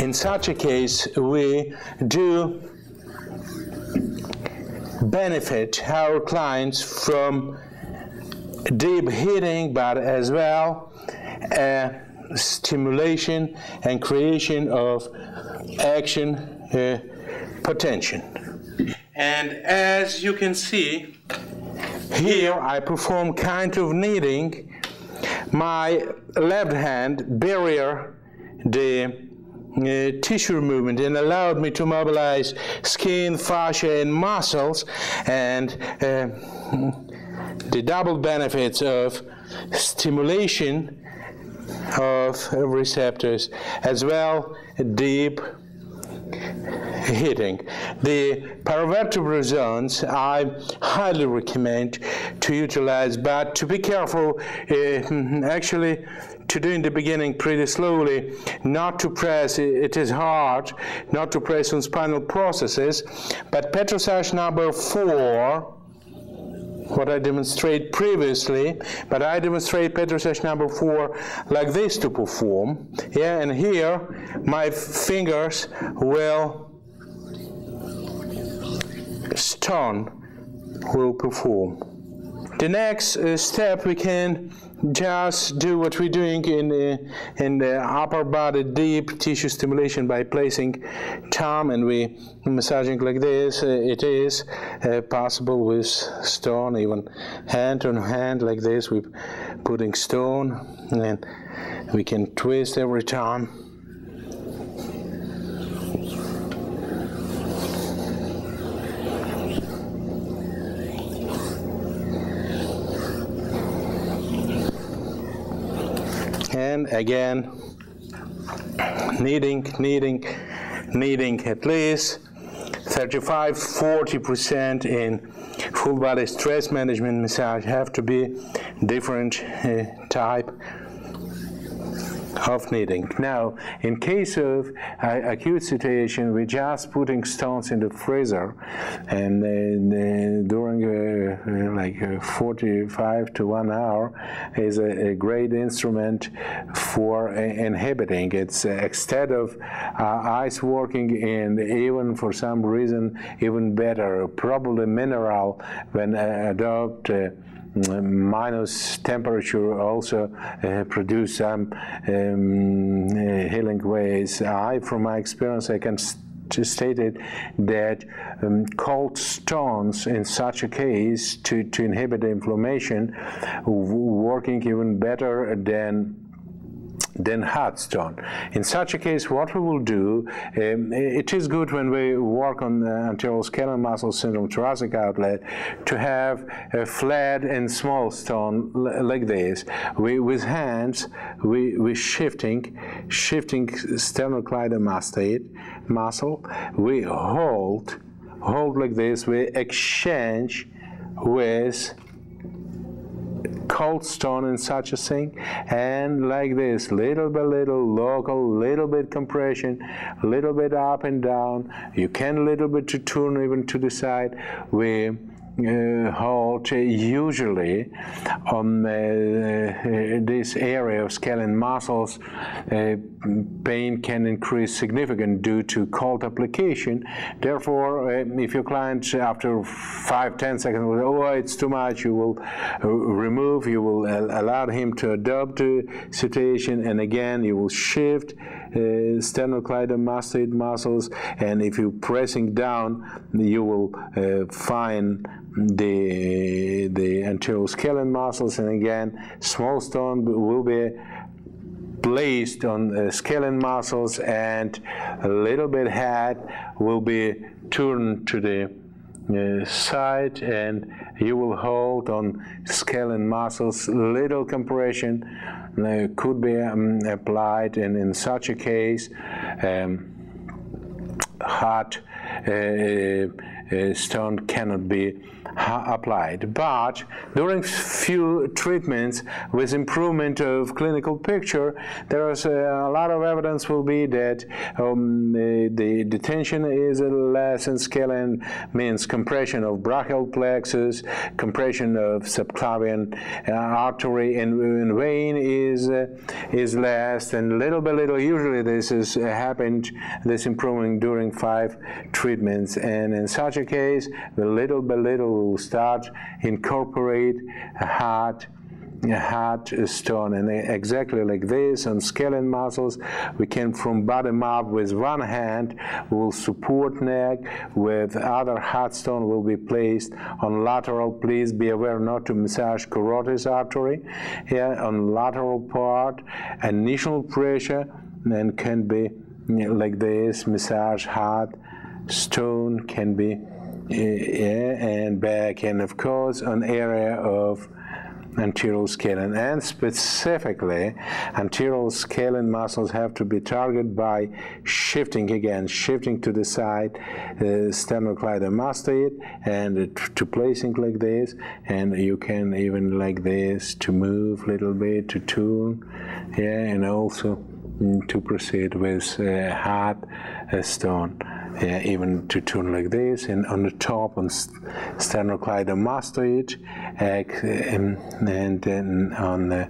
In such a case, we do benefit our clients from deep heating, but as well stimulation and creation of action potential. And as you can see, here I perform kind of kneading. My left hand barrier the tissue movement and allowed me to mobilize skin, fascia, and muscles, and the double benefits of stimulation of receptors as well deep hitting. The paravertebral zones I highly recommend to utilize, but to be careful, actually to do in the beginning pretty slowly, not to press, it is hard, not to press on spinal processes, but Petrosage number 4, what I demonstrate previously, but I demonstrate Petrosage number 4 like this to perform. Yeah, and here my fingers will will perform. The next step, we can just do what we're doing in the upper body deep tissue stimulation by placing thumb and we massaging like this. It is possible with stone, even hand on hand like this. We're putting stone and we can twist every time. And again, kneading at least 35–40% in full body stress management massage have to be different type of kneading. Now, in case of acute situation, we're just putting stones in the freezer, and during like 45 to 1 hour is a great instrument for inhibiting. It's instead of ice working, and even for some reason even better, probably mineral when adopt minus temperature also produce some healing ways. From my experience, I can state it that cold stones in such a case to inhibit the inflammation working even better than hot stone. In such a case, what we will do, it is good when we work on anterior skeletal muscle syndrome thoracic outlet to have a flat and small stone like this. With hands, we shifting sternocleidomastoid muscle. We hold like this. We exchange with cold stone and such a thing, and like this, little by little, local, little bit compression, little bit up and down. You can little bit to turn even to the side. We hold usually on this area of skeletal muscles. Pain can increase significantly due to cold application. Therefore, if your client after 5–10 seconds will, oh, it's too much, you will remove, you will allow him to adapt to situation, and again you will shift sternocleidomastoid muscles, and if you're pressing down, you will find the anterior skeletal muscles, and again small stone will be placed on skeletal muscles, and a little bit head will be turned to the side, and you will hold on skeletal muscles. Little compression could be applied, and in such a case hot stone cannot be applied. But during few treatments with improvement of clinical picture, there is a lot of evidence will be that the tension is less in scalene, means compression of brachial plexus, compression of subclavian artery and vein is less, and little by little, usually this is happened, this improving during 5 treatments, and in such a case, the little by little will start incorporate a heart stone, and exactly like this on scalene muscles we can from bottom up with one hand will support neck, with other heart stone will be placed on lateral. Please be aware not to massage carotid artery here on lateral part. Initial pressure then can be like this, massage heart stone can be and back, and of course an area of anterior scalene, and specifically anterior scalene muscles have to be targeted by shifting to the side sternocleidomastoid and to placing like this, and you can even like this to move a little bit to tune, and also to proceed with heart stone. Even to tune like this, and on the top on sternocleidomastoid, and then on the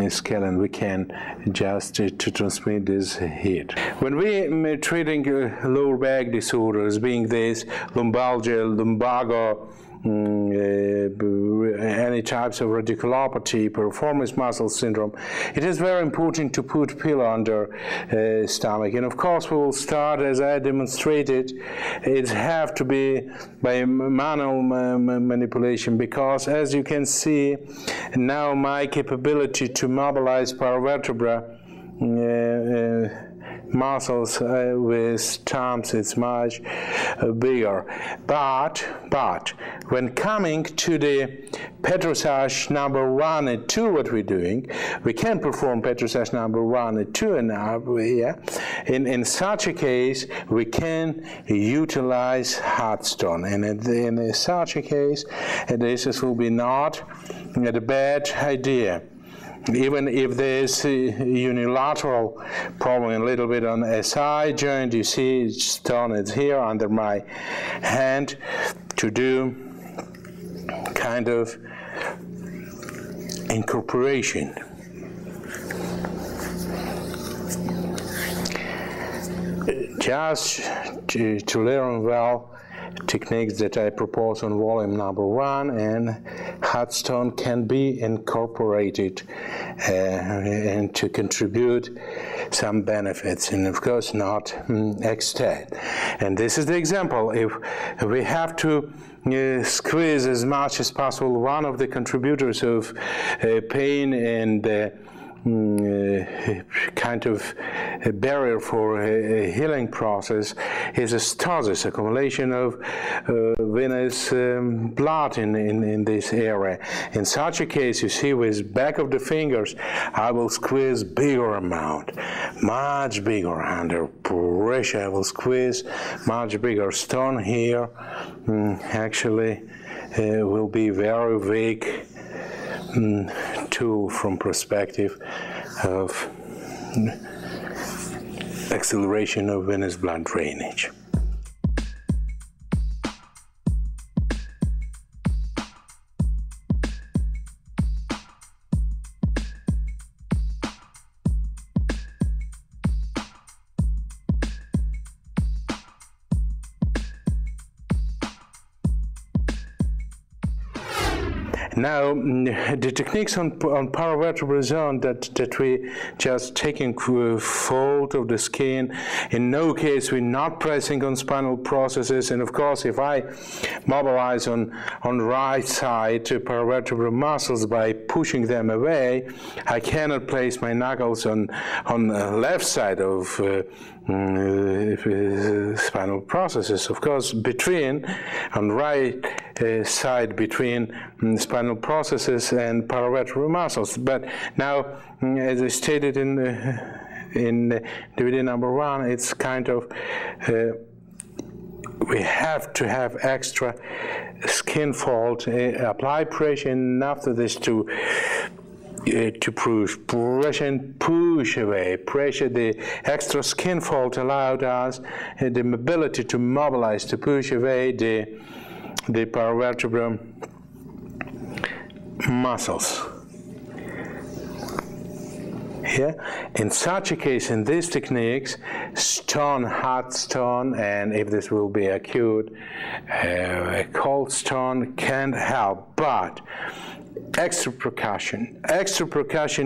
scalene we can just to transmit this heat. When we treating lower back disorders, being this lumbalgia, lumbago, any types of radiculopathy, performance muscle syndrome, it is very important to put pillow under stomach. And of course we will start, as I demonstrated, it have to be by manual manipulation, because as you can see now my capability to mobilize paravertebra muscles with thumbs it's much bigger, but when coming to the Petrosage number 1 and 2, what we're doing, we can perform Petrosage number 1 and 2, and in such a case we can utilize heart stone, and in such a case this will be not a bad idea. Even if there's a unilateral problem a little bit on SI joint, you see stone is here under my hand to do kind of incorporation. Just to learn well techniques that I propose on volume number 1, and heart stone can be incorporated and to contribute some benefits, and of course not extend. And this is the example. If we have to squeeze as much as possible, one of the contributors of pain and kind of a barrier for a healing process is a stosis, accumulation of venous blood in this area. In such a case, you see with back of the fingers, I will squeeze bigger amount, much bigger under pressure. I will squeeze much bigger. Stone here actually will be very weak tool from perspective of acceleration of venous blood drainage. Now, the techniques on paravertebral zone that we just taking fold of the skin, in no case we're not pressing on spinal processes, and of course if I mobilize on right side to paravertebral muscles by pushing them away, I cannot place my knuckles on the left side of spinal processes. Of course, on right side between spinal processes and paravertebral muscles. But now, as I stated in DVD number 1, it's kind of we have to have extra skin fold. Apply pressure enough to this to push, pressure and push away. Pressure, the extra skin fold allowed us the ability to mobilize, to push away the paravertebral muscles. Here, in such a case, in these techniques, stone, hot stone, and if this will be acute, a cold stone can't help, but extra precaution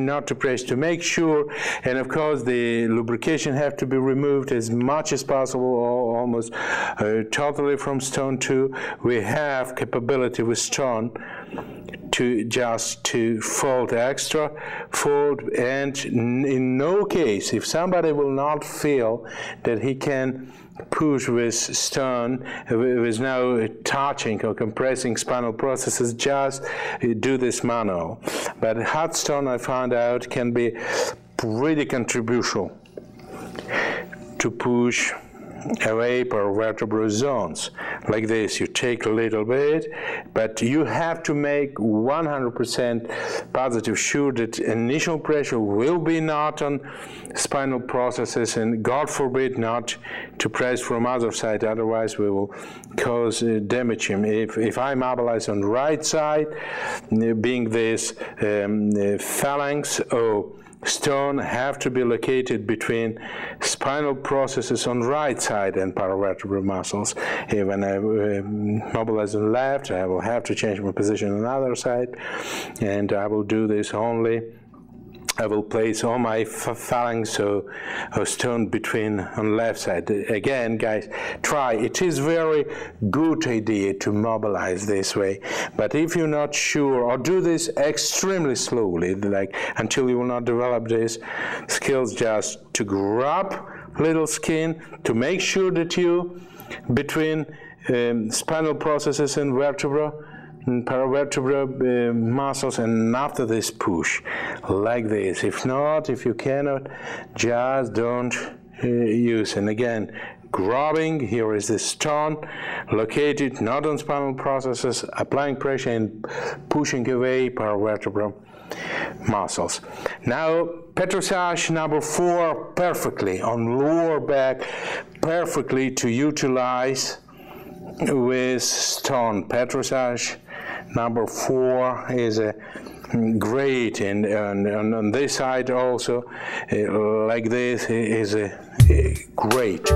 not to press, to make sure, and of course the lubrication have to be removed as much as possible, or almost totally from stone too. We have capability with stone to just to fold extra, fold, and in no case, if somebody will not feel that he can push with stone, with no touching or compressing spinal processes, just do this manual. But hot stone, I found out, can be pretty controversial to push away paravertebral zones. Like this, you take a little bit, but you have to make 100% positive sure that initial pressure will be not on spinal processes, and God forbid not to press from other side, otherwise we will cause damage him. If I mobilize on right side, being this phalanx or stone have to be located between spinal processes on right side and paravertebral muscles. When I mobilize on left, I will have to change my position on the other side, and I will do this only. I will place all my phalanx or stone between on left side. Again, guys, try. It is very good idea to mobilize this way. But if you're not sure, or do this extremely slowly, like until you will not develop these skills, just to grab little skin, to make sure that you, between spinal processes and vertebra, paravertebral muscles, and after this push like this. If not, if you cannot, just don't use. And again, grabbing, here is the stone located not on spinal processes, applying pressure and pushing away paravertebral muscles. Now Petrosage number 4, perfectly on lower back, perfectly to utilize with stone. Petrosage number 4 is a great, and on this side also, like this, is a great.